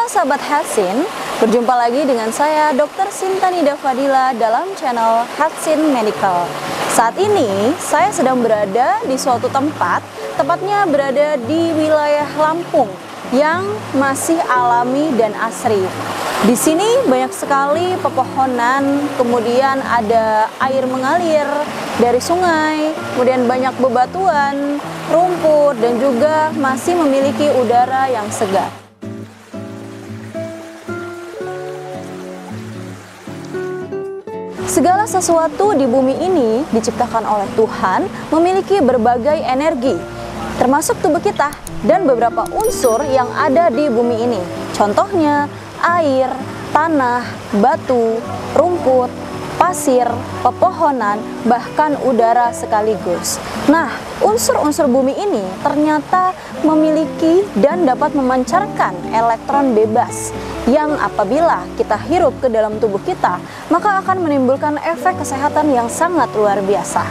Halo sahabat Hatsin, berjumpa lagi dengan saya Dr. Sinta Nida Fadila dalam channel Hatsin Medical. Saat ini saya sedang berada di suatu tempat, tepatnya berada di wilayah Lampung yang masih alami dan asri. Di sini banyak sekali pepohonan, kemudian ada air mengalir dari sungai, kemudian banyak bebatuan, rumput, dan juga masih memiliki udara yang segar. Segala sesuatu di bumi ini diciptakan oleh Tuhan memiliki berbagai energi, termasuk tubuh kita dan beberapa unsur yang ada di bumi ini. Contohnya air, tanah, batu, rumput, pasir, pepohonan, bahkan udara sekaligus. Nah, unsur-unsur bumi ini ternyata memiliki dan dapat memancarkan elektron bebas yang apabila kita hirup ke dalam tubuh kita, maka akan menimbulkan efek kesehatan yang sangat luar biasa.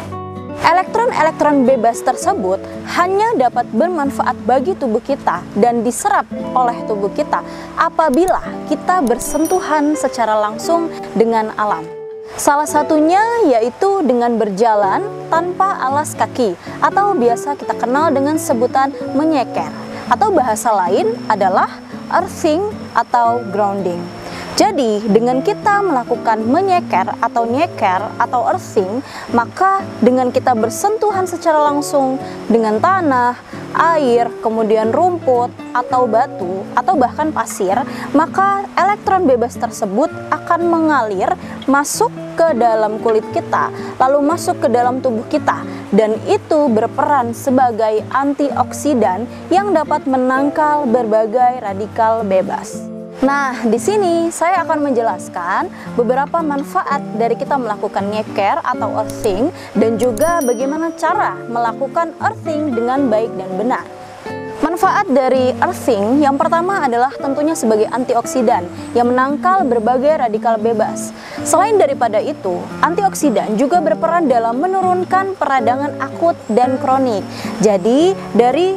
Elektron-elektron bebas tersebut hanya dapat bermanfaat bagi tubuh kita dan diserap oleh tubuh kita apabila kita bersentuhan secara langsung dengan alam. Salah satunya yaitu dengan berjalan tanpa alas kaki atau biasa kita kenal dengan sebutan menyeker, atau bahasa lain adalah earthing atau grounding. Jadi dengan kita melakukan menyeker atau nyeker atau earthing, maka dengan kita bersentuhan secara langsung dengan tanah, air, kemudian rumput atau batu atau bahkan pasir, maka elektron bebas tersebut akan mengalir masuk ke dalam kulit kita, lalu masuk ke dalam tubuh kita, dan itu berperan sebagai antioksidan yang dapat menangkal berbagai radikal bebas. Nah, di sini saya akan menjelaskan beberapa manfaat dari kita melakukan nyeker atau earthing dan juga bagaimana cara melakukan earthing dengan baik dan benar. Manfaat dari earthing yang pertama adalah tentunya sebagai antioksidan yang menangkal berbagai radikal bebas. Selain daripada itu, antioksidan juga berperan dalam menurunkan peradangan akut dan kronik. Jadi dari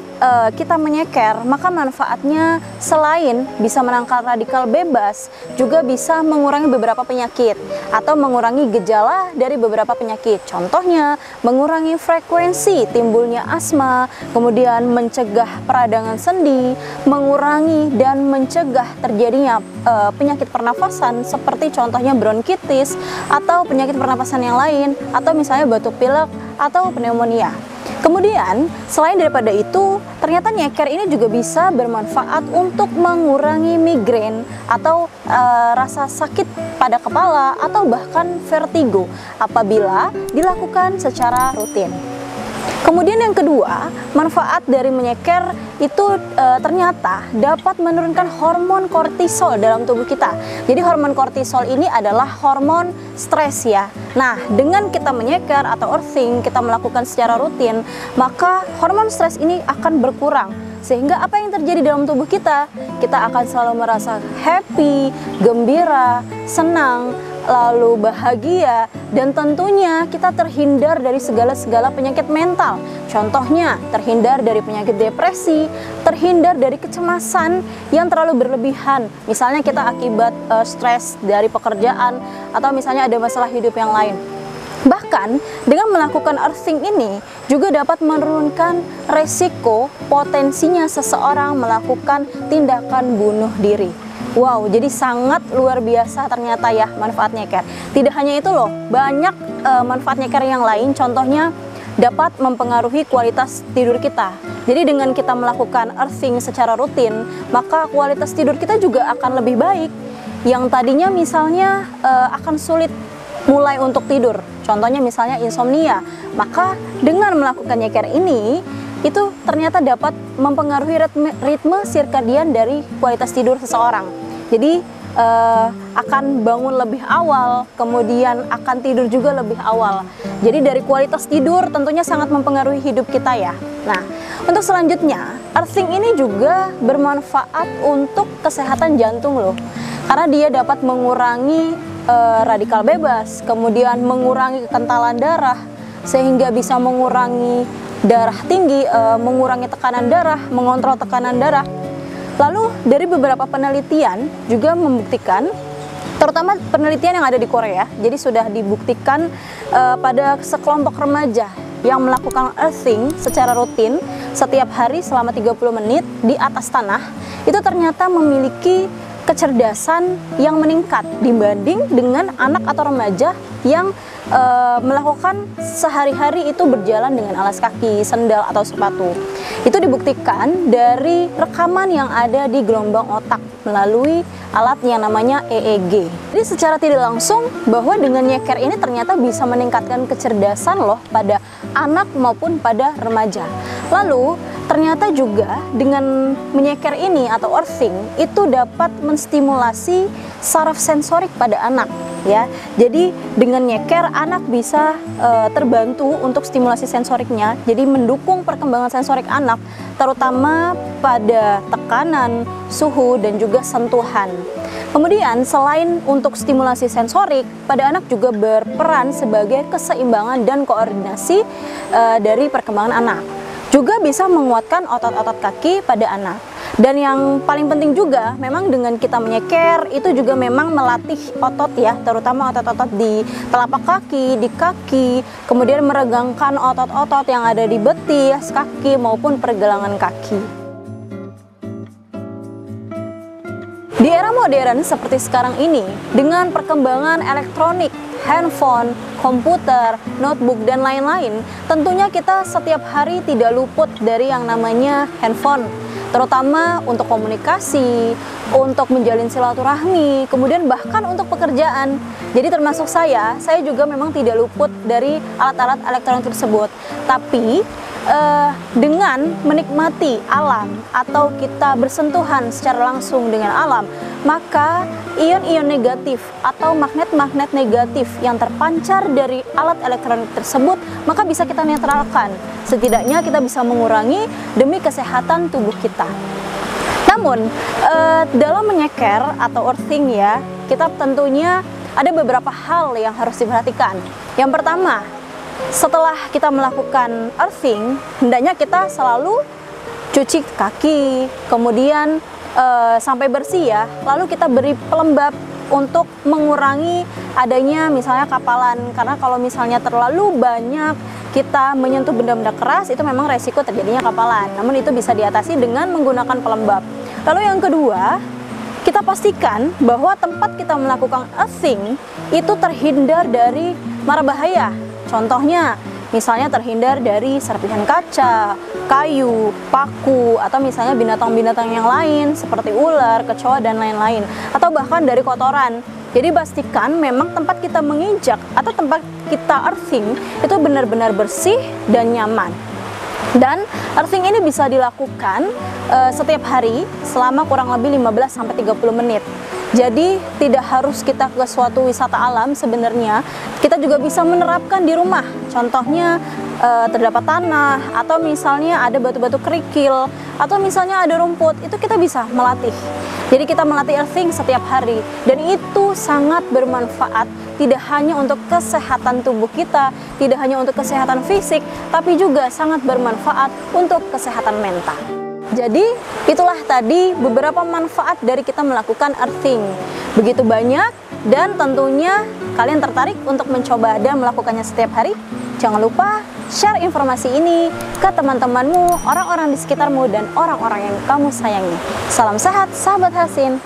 kita menyeker, maka manfaatnya selain bisa menangkal radikal bebas, juga bisa mengurangi beberapa penyakit atau mengurangi gejala dari beberapa penyakit. Contohnya, mengurangi frekuensi timbulnya asma, kemudian mencegah peradangan sendi, mengurangi dan mencegah terjadinya penyakit pernafasan seperti contohnya bronkitis atau penyakit pernafasan yang lain, atau misalnya batuk pilek atau pneumonia. Kemudian, selain daripada itu, ternyata nyeker ini juga bisa bermanfaat untuk mengurangi migrain atau rasa sakit pada kepala atau bahkan vertigo apabila dilakukan secara rutin. Kemudian yang kedua, manfaat dari menyeker itu ternyata dapat menurunkan hormon kortisol dalam tubuh kita. Jadi hormon kortisol ini adalah hormon stres ya. Nah, dengan kita menyeker atau earthing, kita melakukan secara rutin, maka hormon stres ini akan berkurang. Sehingga apa yang terjadi dalam tubuh kita? Kita akan selalu merasa happy, gembira, senang, lalu bahagia, dan tentunya kita terhindar dari segala penyakit mental. Contohnya, terhindar dari penyakit depresi, terhindar dari kecemasan yang terlalu berlebihan. Misalnya kita akibat stres dari pekerjaan atau misalnya ada masalah hidup yang lain. Bahkan dengan melakukan earthing ini juga dapat menurunkan resiko potensinya seseorang melakukan tindakan bunuh diri. Wow, jadi sangat luar biasa ternyata ya manfaat nyeker. Tidak hanya itu loh, banyak manfaat nyeker yang lain. Contohnya dapat mempengaruhi kualitas tidur kita. Jadi dengan kita melakukan earthing secara rutin, maka kualitas tidur kita juga akan lebih baik. Yang tadinya misalnya akan sulit mulai untuk tidur, contohnya misalnya insomnia, maka dengan melakukan nyeker ini itu ternyata dapat mempengaruhi ritme sirkadian dari kualitas tidur seseorang. Jadi akan bangun lebih awal, kemudian akan tidur juga lebih awal. Jadi dari kualitas tidur tentunya sangat mempengaruhi hidup kita ya. Nah, untuk selanjutnya, earthing ini juga bermanfaat untuk kesehatan jantung loh. Karena dia dapat mengurangi radikal bebas, kemudian mengurangi kekentalan darah, sehingga bisa mengurangi darah tinggi, mengurangi tekanan darah, mengontrol tekanan darah. Lalu dari beberapa penelitian juga membuktikan, terutama penelitian yang ada di Korea, jadi sudah dibuktikan pada sekelompok remaja yang melakukan earthing secara rutin setiap hari selama 30 menit di atas tanah, itu ternyata memiliki kecerdasan yang meningkat dibanding dengan anak atau remaja yang melakukan sehari-hari itu berjalan dengan alas kaki, sendal, atau sepatu. Itu dibuktikan dari rekaman yang ada di gelombang otak melalui alat yang namanya EEG. Jadi secara tidak langsung bahwa dengan nyeker ini ternyata bisa meningkatkan kecerdasan loh pada anak maupun pada remaja. Lalu ternyata juga dengan menyeker ini atau earthing itu dapat menstimulasi saraf sensorik pada anak, ya. Jadi dengan nyeker anak bisa terbantu untuk stimulasi sensoriknya, jadi mendukung perkembangan sensorik anak terutama pada tekanan, suhu, dan juga sentuhan. Kemudian selain untuk stimulasi sensorik, pada anak juga berperan sebagai keseimbangan dan koordinasi dari perkembangan anak. Juga bisa menguatkan otot-otot kaki pada anak. Dan yang paling penting juga, memang dengan kita menyeker, itu juga memang melatih otot ya, terutama otot-otot di telapak kaki, di kaki, kemudian meregangkan otot-otot yang ada di betis, kaki, maupun pergelangan kaki. Di era modern seperti sekarang ini, dengan perkembangan elektronik, handphone, komputer, notebook, dan lain-lain, tentunya kita setiap hari tidak luput dari yang namanya handphone, terutama untuk komunikasi, untuk menjalin silaturahmi, kemudian bahkan untuk pekerjaan. Jadi termasuk saya juga memang tidak luput dari alat-alat elektronik tersebut. Tapi dengan menikmati alam atau kita bersentuhan secara langsung dengan alam, maka ion-ion negatif atau magnet-magnet negatif yang terpancar dari alat elektronik tersebut maka bisa kita netralkan. Setidaknya kita bisa mengurangi demi kesehatan tubuh kita. Namun dalam menyeker atau earthing ya, kita tentunya ada beberapa hal yang harus diperhatikan. Yang pertama, setelah kita melakukan earthing, hendaknya kita selalu cuci kaki, kemudian sampai bersih ya, lalu kita beri pelembab untuk mengurangi adanya misalnya kapalan, karena kalau misalnya terlalu banyak kita menyentuh benda-benda keras itu memang resiko terjadinya kapalan, namun itu bisa diatasi dengan menggunakan pelembab. Lalu yang kedua, kita pastikan bahwa tempat kita melakukan earthing itu terhindar dari mara bahaya. Contohnya, misalnya terhindar dari serpihan kaca, kayu, paku, atau misalnya binatang-binatang yang lain seperti ular, kecoa, dan lain-lain, atau bahkan dari kotoran. Jadi pastikan memang tempat kita menginjak atau tempat kita earthing itu benar-benar bersih dan nyaman. Dan earthing ini bisa dilakukan setiap hari selama kurang lebih 15-30 menit. Jadi tidak harus kita ke suatu wisata alam, sebenarnya kita juga bisa menerapkan di rumah. Contohnya terdapat tanah, atau misalnya ada batu-batu kerikil, atau misalnya ada rumput, itu kita bisa melatih. Jadi kita melatih earthing setiap hari, dan itu sangat bermanfaat, tidak hanya untuk kesehatan tubuh kita, tidak hanya untuk kesehatan fisik, tapi juga sangat bermanfaat untuk kesehatan mental. Jadi itulah tadi beberapa manfaat dari kita melakukan earthing. Begitu banyak, dan tentunya kalian tertarik untuk mencoba dan melakukannya setiap hari. Jangan lupa share informasi ini ke teman-temanmu, orang-orang di sekitarmu, dan orang-orang yang kamu sayangi. Salam sehat, sahabat Hasin.